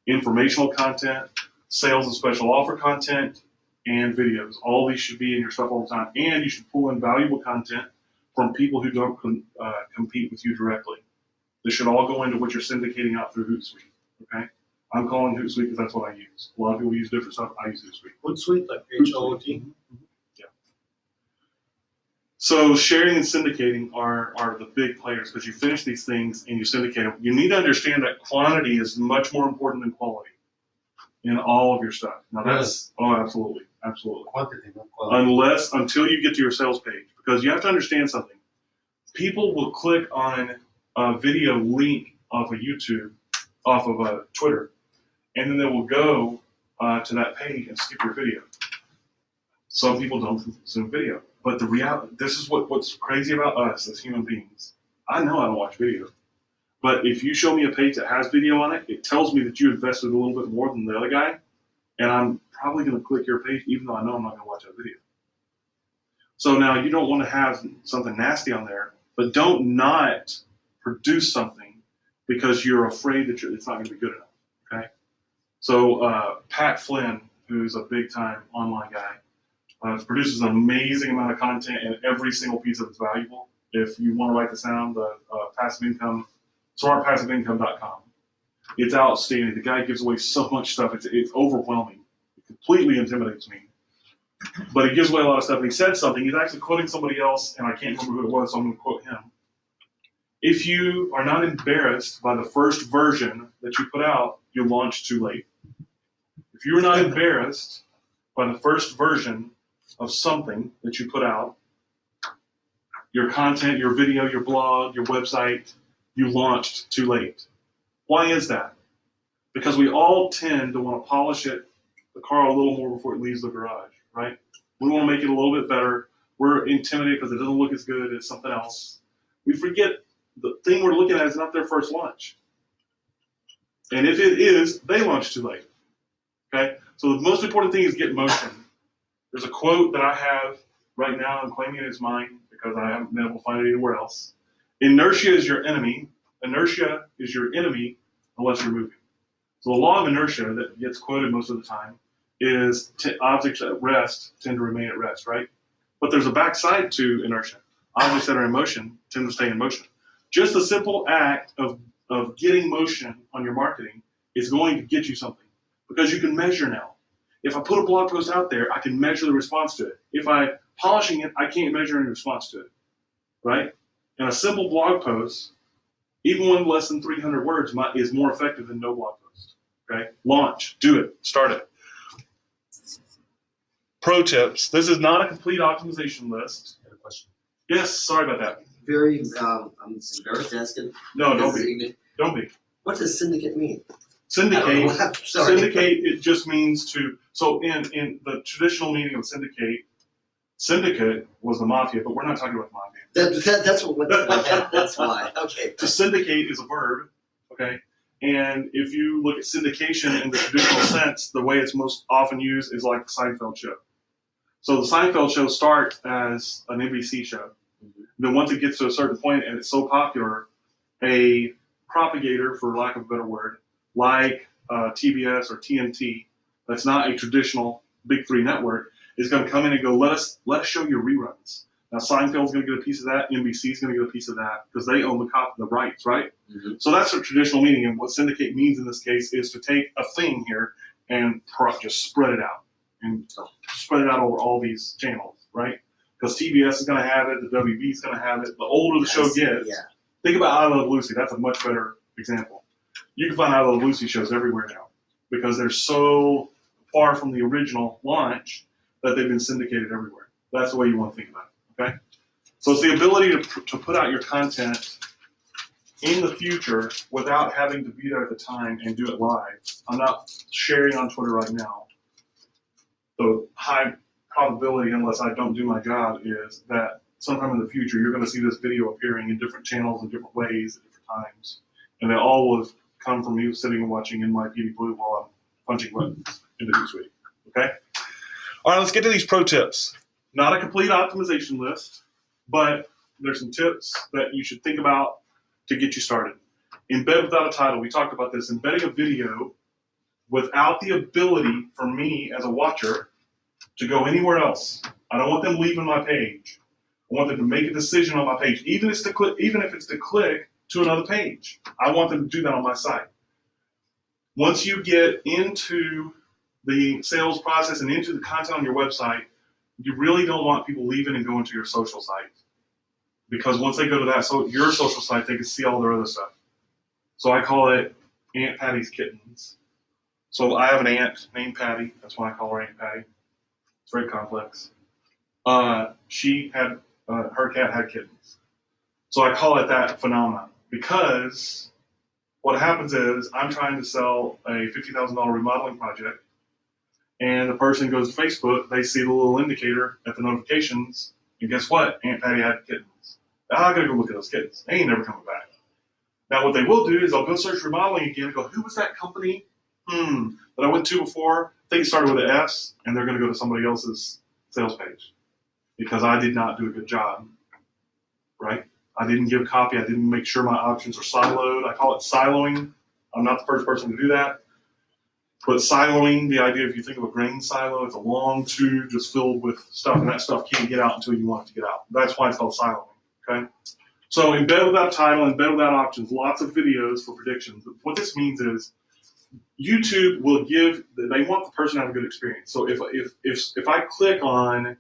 informational content, sales and special offer content, and videos. All these should be in your stuff all the time. And you should pull in valuable content from people who don't compete with you directly. This should all go into what you're syndicating out through Hootsuite, okay? I'm calling Hootsuite because that's what I use. A lot of people use different stuff. I use Hootsuite. Hootsuite, like HOOT. Yeah. So sharing and syndicating are the big players, because you finish these things and you syndicate them. You need to understand that quantity is much more important than quality in all of your stuff. Now that's, oh, absolutely. Quantity, not quality. Until you get to your sales page, because you have to understand something. People will click on a video link off of YouTube, off of Twitter, and then they will go to that page and skip your video. Some people don't consume video, but the reality, this is what's crazy about us as human beings. I know I don't watch video, but if you show me a page that has video on it, it tells me that you invested a little bit more than the other guy, and I'm probably going to click your page even though I know I'm not going to watch that video. So now you don't want to have something nasty on there, but don't not produce something because you're afraid that it's not going to be good enough, okay? So Pat Flynn, who's a big-time online guy, produces an amazing amount of content, and every single piece of it's valuable. If you want to write this down, the passive income, smartpassiveincome.com. It's outstanding. The guy gives away so much stuff. It's overwhelming. It completely intimidates me. But he gives away a lot of stuff. And he said something. He's actually quoting somebody else, and I can't remember who it was, so I'm going to quote him. If you are not embarrassed by the first version that you put out, you launch too late. If you're not embarrassed by the first version of something that you put out, your content, your video, your blog, your website, you launched too late. Why is that? Because we all tend to want to polish the car a little more before it leaves the garage, right? We want to make it a little bit better. We're intimidated because it doesn't look as good as something else. We forget the thing we're looking at is not their first launch. And if it is, they launch too late. Okay? So the most important thing is get motion. There's a quote that I have right now. I'm claiming it as mine because I haven't been able to find it anywhere else. Inertia is your enemy. Inertia is your enemy unless you're moving. So the law of inertia that gets quoted most of the time is objects at rest tend to remain at rest, right? But there's a backside to inertia. Objects that are in motion tend to stay in motion. Just the simple act of getting motion on your marketing is going to get you something because you can measure now. If I put a blog post out there, I can measure the response to it. If I'm polishing it, I can't measure any response to it, right? And a simple blog post, even one less than 300 words, is more effective than no blog post, okay? Launch, do it, start it. Pro tips. This is not a complete optimization list. I have a question. Yes, sorry about that. Very, I'm embarrassed to ask it. No, don't be. Don't be. What does syndicate mean? Syndicate. Sorry. Syndicate, it just means to, so in the traditional meaning of syndicate was the mafia, but we're not talking about the mafia. That's what went through my head. That's why. Okay. To syndicate is a verb, okay? And if you look at syndication in the traditional sense, the way it's most often used is like the Seinfeld show. So the Seinfeld show starts as an NBC show. Then once it gets to a certain point and it's so popular, a propagator, for lack of a better word, like TBS or TNT, that's not a traditional Big Three network, is going to come in and go, let us show you reruns. Now Seinfeld's going to get a piece of that, NBC's going to get a piece of that, because they own the rights, right? Mm-hmm. So that's a traditional meaning, and what syndicate means in this case is to take a thing here and just spread it out, and spread it out over all these channels, right? Because TBS is going to have it, the WB is going to have it. The older the show gets, think about I Love Lucy. That's a much better example. You can find I Love Lucy shows everywhere now because they're so far from the original launch that they've been syndicated everywhere. That's the way you want to think about it, okay? So it's the ability to put out your content in the future without having to be there at the time and do it live. I'm not sharing on Twitter right now. The high probability, unless I don't do my job, is that sometime in the future you're going to see this video appearing in different channels in different ways at different times. And they all will have come from me sitting and watching NYPD Blue while I'm punching buttons in the Newsweek, okay? All right, let's get to these pro tips. Not a complete optimization list, but there's some tips that you should think about to get you started. Embed without a title. We talked about this. Embedding a video without the ability for me as a watcher to go anywhere else. I don't want them leaving my page. I want them to make a decision on my page, even if it's to click to another page. I want them to do that on my site. Once you get into the sales process and into the content on your website, you really don't want people leaving and going to your social site. Because once they go to your social site, they can see all their other stuff. So I call it Aunt Patty's Kittens. So I have an aunt named Patty. That's why I call her Aunt Patty. It's very complex. She had, her cat had kittens. So I call it that phenomenon because what happens is I'm trying to sell a $50,000 remodeling project, and the person goes to Facebook, they see the little indicator at the notifications, and guess what? Aunt Patty had kittens. Now I gotta go look at those kittens. They ain't never coming back. Now what they will do is they'll go search remodeling again and go, who was that company that I went to before? I think it started with an S, and they're gonna go to somebody else's sales page because I did not do a good job, right? I didn't give copy. I didn't make sure my options are siloed. I call it siloing. I'm not the first person to do that. But siloing, the idea, if you think of a grain silo, it's a long tube just filled with stuff, and that stuff can't get out until you want it to get out. That's why it's called siloing, okay? So embed without title, embed without options, lots of videos for predictions. What this means is YouTube will they want the person to have a good experience. So if I click on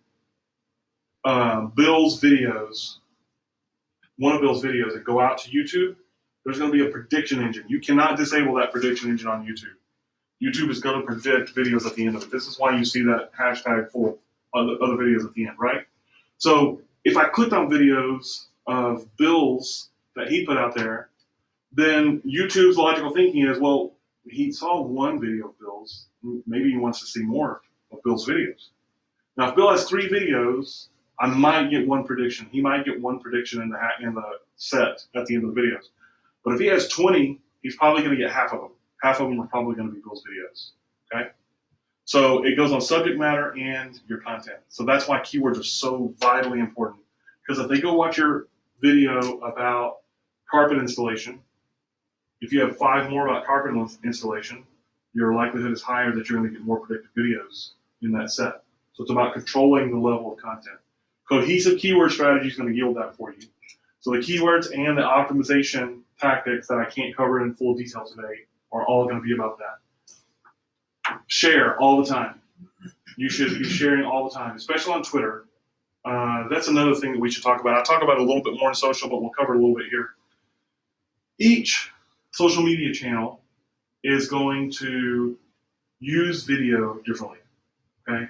Bill's videos, one of Bill's videos that go out to YouTube, there's going to be a prediction engine. You cannot disable that prediction engine on YouTube. YouTube is going to predict videos at the end of it. This is why you see that hashtag full of other videos at the end, right? So if I clicked on videos of Bill's that he put out there, then YouTube's logical thinking is, well, he saw one video of Bill's. Maybe he wants to see more of Bill's videos. Now, if Bill has 3 videos, I might get one prediction. He might get one prediction in the set at the end of the videos. But if he has 20, he's probably going to get half of them. Half of them are probably going to be Bill's videos. Okay? So it goes on subject matter and your content. So that's why keywords are so vitally important. Because if they go watch your video about carpet installation, if you have 5 more about carpet installation, your likelihood is higher that you're going to get more predictive videos in that set. So it's about controlling the level of content. Cohesive keyword strategy is going to yield that for you. So the keywords and the optimization tactics that I can't cover in full detail today are all going to be about that. Share all the time. You should be sharing all the time, especially on Twitter. That's another thing that we should talk about. I'll talk about it a little bit more in social, but we'll cover it a little bit here. Each social media channel is going to use video differently, okay?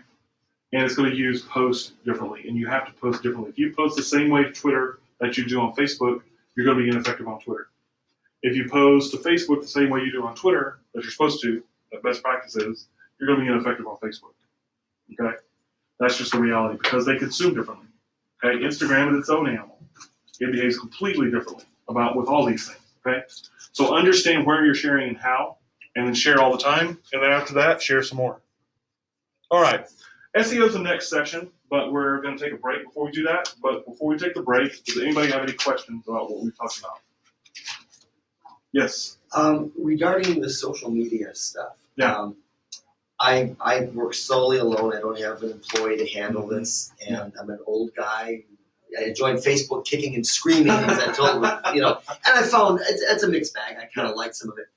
And it's going to use post differently, and you have to post differently. If you post the same way to Twitter that you do on Facebook, you're going to be ineffective on Twitter. If you post to Facebook the same way you do on Twitter, that you're supposed to, that best practice is, you're going to be ineffective on Facebook, okay? That's just the reality, because they consume differently, okay? Instagram is its own animal. It behaves completely differently with all these things, okay? So understand where you're sharing and how, and then share all the time, and then after that, share some more. All right. SEO is the next section, but we're going to take a break before we do that. But before we take the break, does anybody have any questions about what we've talked about? Yes. Regarding the social media stuff, Yeah. I work solely alone. I don't have an employee to handle this, and I'm an old guy. I joined Facebook kicking and screaming, as I told them, and I found it's a mixed bag. I kind of like some of it,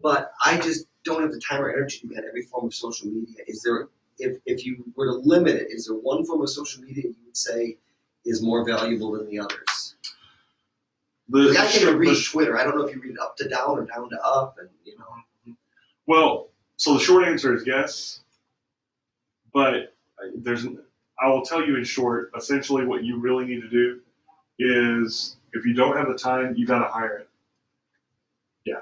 but I just don't have the time or energy to be on every form of social media. Is there, if you were to limit it, is there one form of social media you would say is more valuable than the others? Like I can read Twitter. I don't know if you read up to down or down to up, and Well, so the short answer is yes, but I will tell you in short, essentially what you really need to do is, if you don't have the time, you got to hire it. Yeah.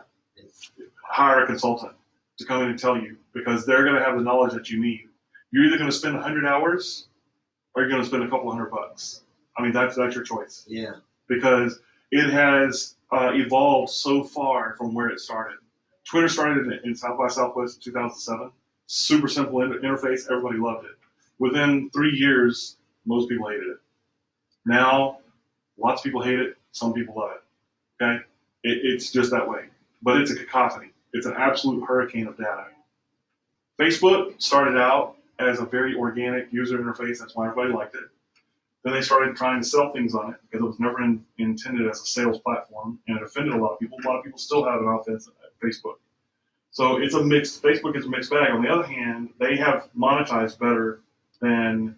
Hire a consultant to come in and tell you, because they're going to have the knowledge that you need. You're either going to spend 100 hours or you're going to spend a couple $100. I mean, that's your choice. Yeah. Because it has evolved so far from where it started. Twitter started in South by Southwest in 2007. Super simple interface. Everybody loved it. Within 3 years, most people hated it. Now, lots of people hate it. Some people love it. Okay? It's just that way. But it's a cacophony. It's an absolute hurricane of data. Facebook started out as a very organic user interface. That's why everybody liked it. Then they started trying to sell things on it, because it was never intended as a sales platform, and it offended a lot of people. A lot of people still have an offense at Facebook. So Facebook is a mixed bag. On the other hand, they have monetized better than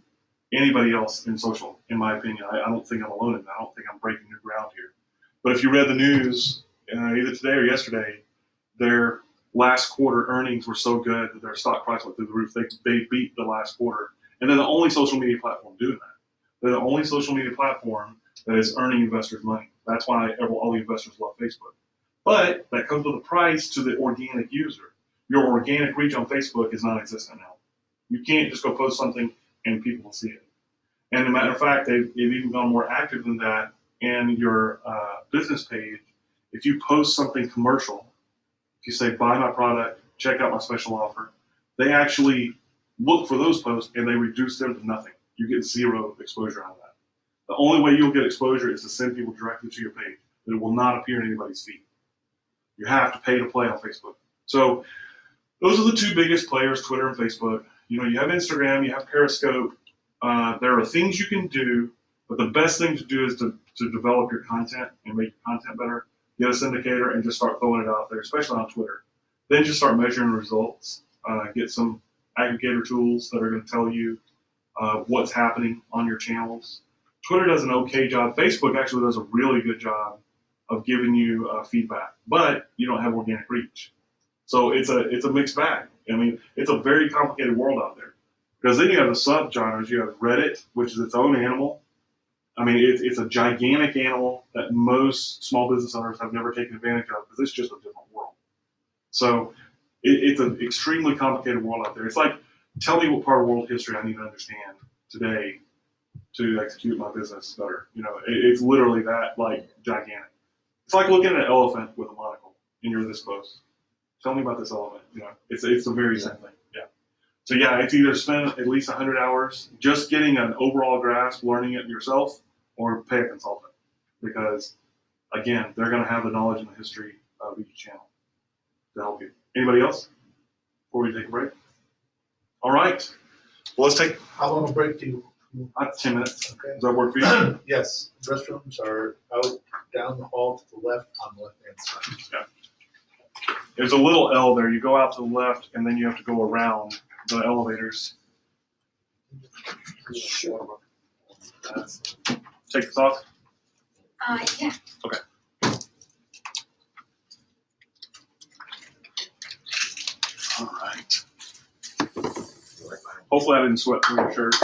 anybody else in social, in my opinion. I don't think I'm alone in that. I don't think I'm breaking new ground here. But if you read the news, either today or yesterday, their last quarter earnings were so good that their stock price went through the roof. They beat the last quarter. And they're the only social media platform doing that. They're the only social media platform that is earning investors money. That's why all the investors love Facebook. But that comes with a price to the organic user. Your organic reach on Facebook is non-existent now. You can't just go post something and people will see it. And as a matter of fact, they've even gone more active than that in your business page. If you post something commercial, if you say, buy my product, check out my special offer, they actually look for those posts and they reduce them to nothing. You get zero exposure out of that. The only way you'll get exposure is to send people directly to your page, but it will not appear in anybody's feed. You have to pay to play on Facebook. So those are the two biggest players, Twitter and Facebook. You have Instagram, you have Periscope. There are things you can do, but the best thing to do is to develop your content and make your content better. Get a syndicator and just start throwing it out there, especially on Twitter. Then just start measuring results. Get some aggregator tools that are going to tell you what's happening on your channels. Twitter does an okay job. Facebook actually does a really good job of giving you feedback, but you don't have organic reach. So it's a mixed bag. I mean, it's a very complicated world out there. Because then you have the subgenres. You have Reddit, which is its own animal. I mean, it's a gigantic animal that most small business owners have never taken advantage of because it's just a different world. So it's an extremely complicated world out there. It's like, tell me what part of world history I need to understand today to execute my business better. You know, it's literally that, like, gigantic. It's like looking at an elephant with a monocle, and you're this close. Tell me about this elephant. You know, it's the very same thing. Yeah. So yeah, it's either spend at least 100 hours just getting an overall grasp, learning it yourself, or pay a consultant, because again, they're going to have the knowledge and the history of each channel to help you. Anybody else before we take a break? All right. Well, let's take How long a break do you? 10 minutes. Okay. Does that work for you? Yes, restrooms are out, down the hall to the left on the left-hand side. There's a little L there. You go out to the left, and then you have to go around the elevators. Sure. Take this off. Yeah. All right. Hopefully I didn't sweat through your shirt.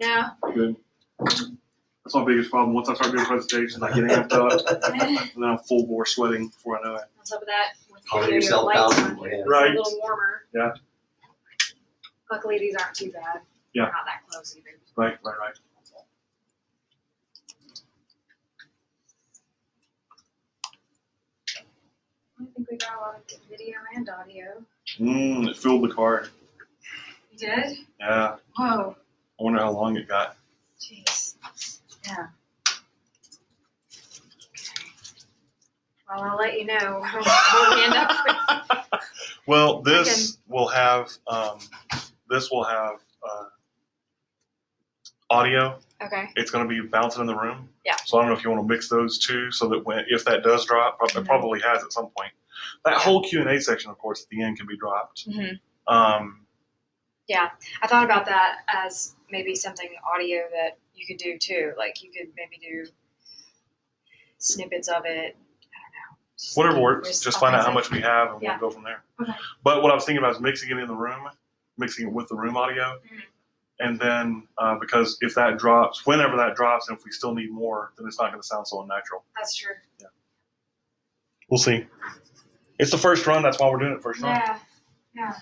No. Good. That's my biggest problem. Once I start doing presentations, I get amped up, and then I'm full bore sweating before I know it. On top of that, with Calm video, your yourself lights down. on here, Yeah. it's Right. a little warmer. Yeah. Luckily, these aren't too bad. Yeah. Not that close either. Right. I think we got a lot of good video and audio. It filled the card. You did? Yeah. Whoa. I wonder how long it got. Jeez. Yeah. Okay. Well, I'll let you know what we end up with. Well, this will have audio. Okay. It's going to be bouncing in the room. Yeah. So I don't know if you want to mix those two, so that if that does drop, it probably has at some point. That whole Q&A section, of course, at the end can be dropped. Mm-hmm. Yeah, I thought about that as maybe something audio that you could do too. Like you could maybe do snippets of it. I don't know. Whatever works. There's Just all find out kinds how of- much we have, and Yeah. we'll go from there. Okay. But what I was thinking about is mixing it in the room, mixing it with the room audio, Mhm. and then because if that drops, whenever that drops, and if we still need more, then it's not going to sound so unnatural. That's true. We'll see. It's the first run. That's why we're doing it first run. Yeah.